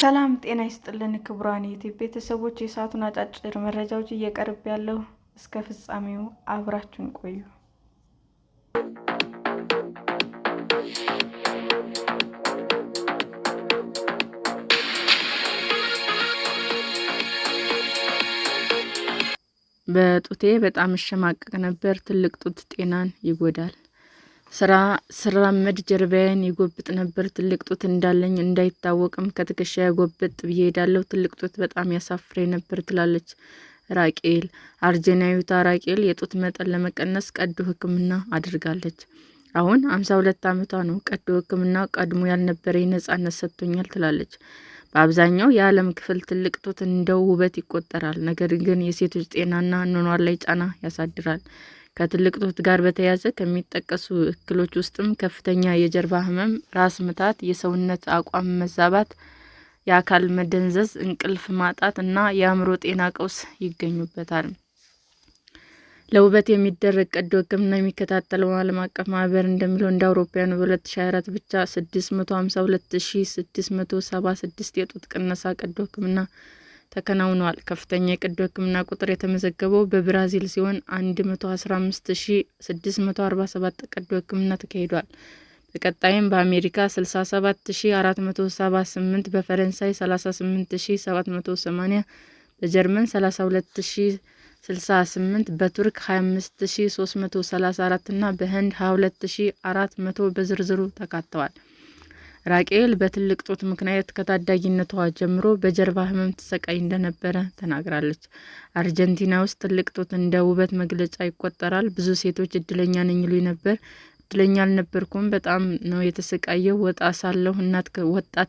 ሰላም ጤና ይስጥልን ክቡራን የዩቲዩብ ቤተሰቦች፣ የሰዓቱን አጫጭር መረጃዎች እየቀርብ ያለው እስከ ፍጻሜው አብራችሁን ቆዩ። በጡቴ በጣም እሸማቀቅ ነበር። ትልቅ ጡት ጤናን ይጎዳል። ስራመድ ጀርባዬን ይጎብጥ ነበር። ትልቅ ጡት እንዳለኝ እንዳይታወቅም ከትከሻዬ ጎበጥ ብዬ እሄዳለሁ። ትልቅ ጡት በጣም ያሳፍረኝ ነበር ትላለች ራቄል። አርጀናዊቷ ራቄል የጡት መጠን ለመቀነስ ቀዶ ሕክምና አድርጋለች። አሁን 52 ዓመቷ ነው። ቀዶ ሕክምናው ቀድሞ ያልነበረኝ ነፃነት ሰጥቶኛል ትላለች። በአብዛኛው የዓለም ክፍል ትልቅ ጡት እንደ ውበት ይቆጠራል። ነገር ግን የሴቶች ጤናና አኗኗር ላይ ጫና ያሳድራል። ከትልቅ ጡት ጋር በተያያዘ ከሚጠቀሱ እክሎች ውስጥም ከፍተኛ የጀርባ ህመም፣ ራስ ምታት፣ የሰውነት አቋም መዛባት፣ የአካል መደንዘዝ፣ እንቅልፍ ማጣት እና የአእምሮ ጤና ቀውስ ይገኙበታል። ለውበት የሚደረግ ቀዶ ሕክምና የሚከታተለው ዓለም አቀፍ ማህበር እንደሚለው እንደ አውሮፓውያኑ በ2024 ብቻ 652,676 የጡት ቅነሳ ቀዶ ሕክምና ተከናውነዋል። ከፍተኛ የቀዶ ሕክምና ቁጥር የተመዘገበው በብራዚል ሲሆን 115,647 ቀዶ ሕክምና ተካሂዷል። በቀጣይም በአሜሪካ 67,478፣ በፈረንሳይ 38,780፣ በጀርመን 32,068፣ በቱርክ 25,334 እና በህንድ 22,400 በዝርዝሩ ተካተዋል። ራቄል በትልቅ ጡት ምክንያት ከታዳጊነቷ ጀምሮ በጀርባ ህመም ትሰቃይ እንደነበረ ተናግራለች። አርጀንቲና ውስጥ ትልቅ ጡት እንደ ውበት መግለጫ ይቆጠራል። ብዙ ሴቶች እድለኛ ነኝ ይሉኝ ነበር። እድለኛ አልነበርኩም። በጣም ነው የተሰቃየው። ወጣት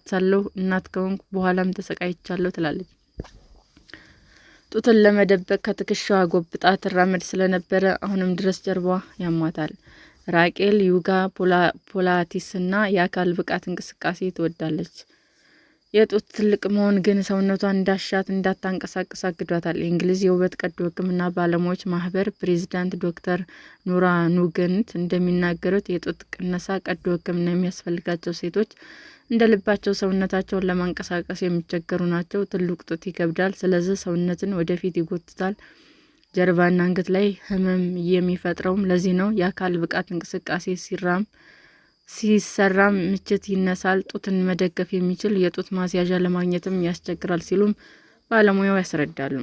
ሳለሁ እናት ከሆንኩ በኋላም ተሰቃይቻለሁ ትላለች። ጡትን ለመደበቅ ከትከሻዋ ጎብጣ ትራመድ ስለነበረ አሁንም ድረስ ጀርባዋ ያማታል። ራቄል ዮጋ፣ ፒላቲስና የአካል ብቃት እንቅስቃሴ ትወዳለች። የጡት ትልቅ መሆን ግን ሰውነቷን እንዳሻት እንዳታንቀሳቅስ አግዷታል። የእንግሊዝ የውበት ቀዶ ሕክምና ባለሙያዎች ማህበር ፕሬዚዳንት ዶክተር ኑራ ኑገንት እንደሚናገሩት የጡት ቅነሳ ቀዶ ሕክምና የሚያስፈልጋቸው ሴቶች እንደ ልባቸው ሰውነታቸውን ለማንቀሳቀስ የሚቸገሩ ናቸው። ትልቅ ጡት ይከብዳል፣ ስለዚህ ሰውነትን ወደፊት ይጎትታል። ጀርባና አንገት ላይ ህመም የሚፈጥረውም ለዚህ ነው። የአካል ብቃት እንቅስቃሴ ሲሰራም ምቾት ይነሳል። ጡትን መደገፍ የሚችል የጡት ማስያዣ ለማግኘትም ያስቸግራል ሲሉም ባለሙያው ያስረዳሉ።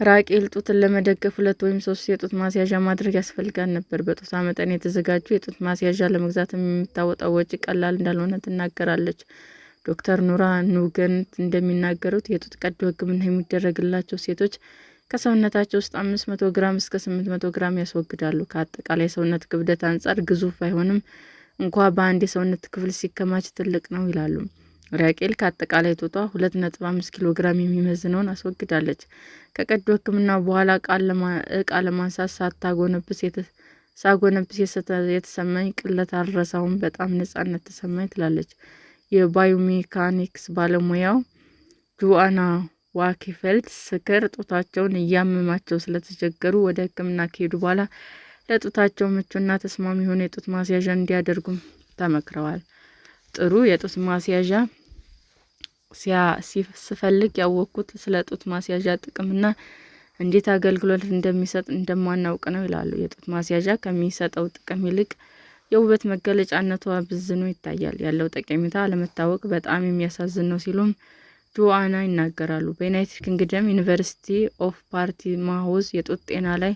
ራቄል ጡትን ለመደገፍ 2 ወይም 3 የጡት ማስያዣ ማድረግ ያስፈልጋል ነበር። በጡቷ መጠን የተዘጋጁ የጡት ማስያዣ ለመግዛት የምታወጣው ወጪ ቀላል እንዳልሆነ ትናገራለች። ዶክተር ኑራ ኑገንት እንደሚናገሩት የጡት ቀዶ ሕክምና የሚደረግላቸው ሴቶች ከሰውነታቸው ውስጥ 500 ግራም እስከ 800 ግራም ያስወግዳሉ። ከአጠቃላይ ሰውነት ክብደት አንጻር ግዙፍ ባይሆንም እንኳ በአንድ የሰውነት ክፍል ሲከማች ትልቅ ነው ይላሉ። ራቄል ከአጠቃላይ ጡቷ 2.5 ኪሎ ግራም የሚመዝነውን አስወግዳለች። ከቀዶ ሕክምናው በኋላ ዕቃ ለማንሳት ሳጎነብስ የተሰማኝ ቅለት አልረሳውም። በጣም ነፃነት ተሰማኝ ትላለች የባዮሜካኒክስ ባለሙያው ጆአና ዋኬፌልድ። ስክር ጡታቸውን እያመማቸው ስለተቸገሩ ወደ ሕክምና ከሄዱ በኋላ ለጡታቸው ምቹና ተስማሚ የሆነ የጡት ማስያዣ እንዲያደርጉም ተመክረዋል። ጥሩ የጡት ማስያዣ ስፈልግ ያወቅኩት ስለ ጡት ማስያዣ ጥቅምና እንዴት አገልግሎት እንደሚሰጥ እንደማናውቅ ነው ይላሉ። የጡት ማስያዣ ከሚሰጠው ጥቅም ይልቅ የውበት መገለጫነቷ ብዝኖ ይታያል። ያለው ጠቀሜታ አለመታወቅ በጣም የሚያሳዝን ነው ሲሉም ጆአና ይናገራሉ። በዩናይትድ ኪንግደም ዩኒቨርሲቲ ኦፍ ፖርቲማውዝ የጡት ጤና ላይ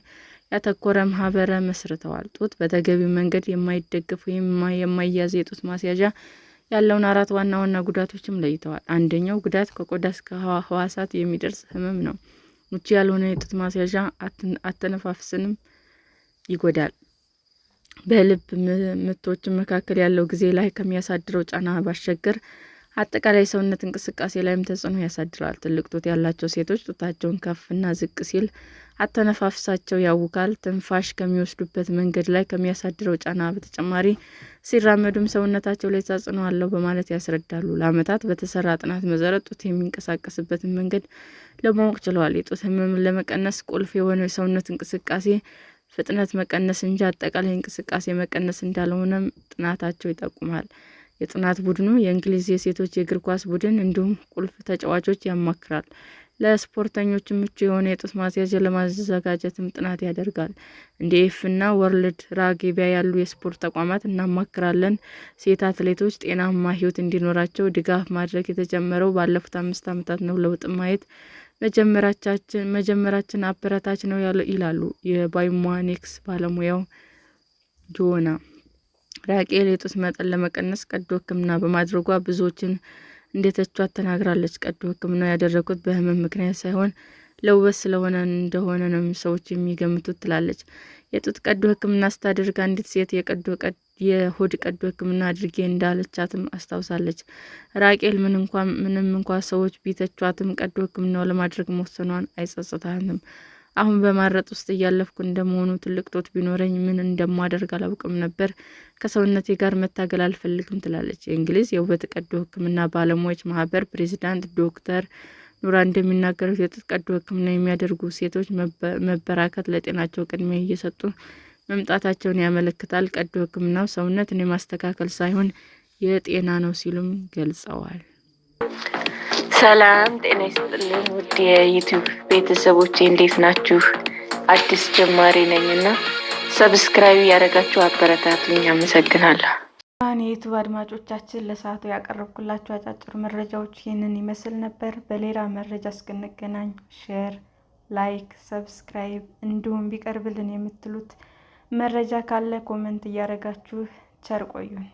ያተኮረ ማህበር መስርተዋል። ጡት በተገቢው መንገድ የማይደገፍ ወይም የማይያዝ የጡት ማስያዣ ያለውን 4 ዋና ዋና ጉዳቶችም ለይተዋል። አንደኛው ጉዳት ከቆዳ እስከ ህዋሳት የሚደርስ ህመም ነው። ምቹ ያልሆነ የጡት ማስያዣ አተነፋፍስንም ይጎዳል። በልብ ምቶች መካከል ያለው ጊዜ ላይ ከሚያሳድረው ጫና ባሻገር አጠቃላይ ሰውነት እንቅስቃሴ ላይም ተጽዕኖ ያሳድራል። ትልቅ ጡት ያላቸው ሴቶች ጡታቸውን ከፍና ዝቅ ሲል አተነፋፍሳቸው ያውካል። ትንፋሽ ከሚወስዱበት መንገድ ላይ ከሚያሳድረው ጫና በተጨማሪ ሲራመዱም ሰውነታቸው ላይ ተጽዕኖ አለው በማለት ያስረዳሉ። ለዓመታት በተሰራ ጥናት መሰረት ጡት የሚንቀሳቀስበትን መንገድ ለማወቅ ችለዋል። የጡት ህመምን ለመቀነስ ቁልፍ የሆነው የሰውነት እንቅስቃሴ ፍጥነት መቀነስ እንጂ አጠቃላይ እንቅስቃሴ መቀነስ እንዳልሆነም ጥናታቸው ይጠቁማል። የጥናት ቡድኑ የእንግሊዝ የሴቶች የእግር ኳስ ቡድን እንዲሁም ቁልፍ ተጫዋቾች ያማክራል። ለስፖርተኞች ምቹ የሆነ የጡት ማስያዣ ለማዘጋጀትም ጥናት ያደርጋል። እንደ ኤፍ እና ወርልድ ራግቢ ያሉ የስፖርት ተቋማት እናማክራለን። ሴት አትሌቶች ጤናማ ሕይወት እንዲኖራቸው ድጋፍ ማድረግ የተጀመረው ባለፉት 5 ዓመታት ነው። ለውጥ ማየት መጀመራችን አበረታች ነው ይላሉ የባዮሜካኒክስ ባለሙያው ጆና። ራኬል የጡት መጠን ለመቀነስ ቀዶ ሕክምና በማድረጓ ብዙዎችን እንደተቿት ተናግራለች። ቀዶ ሕክምናው ያደረኩት በህመም ምክንያት ሳይሆን ለውበት ስለሆነ እንደሆነ ነው ሰዎች የሚገምቱት ትላለች። የጡት ቀዶ ሕክምና ስታደርግ አንዲት ሴት የሆድ ቀዶ ሕክምና አድርጌ እንዳለቻትም አስታውሳለች። ራኬል ምንም እንኳ ሰዎች ቢተቿትም ቀዶ ሕክምናው ለማድረግ መወሰኗን አይጸጽታትም። አሁን በማረጥ ውስጥ እያለፍኩ እንደመሆኑ ትልቅ ጡት ቢኖረኝ ምን እንደማደርግ አላውቅም ነበር። ከሰውነቴ ጋር መታገል አልፈልግም ትላለች። የእንግሊዝ የውበት ቀዶ ሕክምና ባለሙያዎች ማህበር ፕሬዚዳንት ዶክተር ኑራ እንደሚናገሩት የጡት ቀዶ ሕክምና የሚያደርጉ ሴቶች መበራከት ለጤናቸው ቅድሚያ እየሰጡ መምጣታቸውን ያመለክታል። ቀዶ ሕክምናው ሰውነትን የማስተካከል ሳይሆን የጤና ነው ሲሉም ገልጸዋል። ሰላም ጤና ይስጥልኝ ውድ የዩቲዩብ ቤተሰቦቼ እንዴት ናችሁ? አዲስ ጀማሪ ነኝና ሰብስክራይብ ያደረጋችሁ አበረታቱኝ። አመሰግናለሁ። የዩቲዩብ አድማጮቻችን ለሰዓቱ ያቀረብኩላችሁ አጫጭር መረጃዎች ይህንን ይመስል ነበር። በሌላ መረጃ እስክንገናኝ ሼር፣ ላይክ፣ ሰብስክራይብ እንዲሁም ቢቀርብልን የምትሉት መረጃ ካለ ኮመንት እያደረጋችሁ ቸር ቆዩን።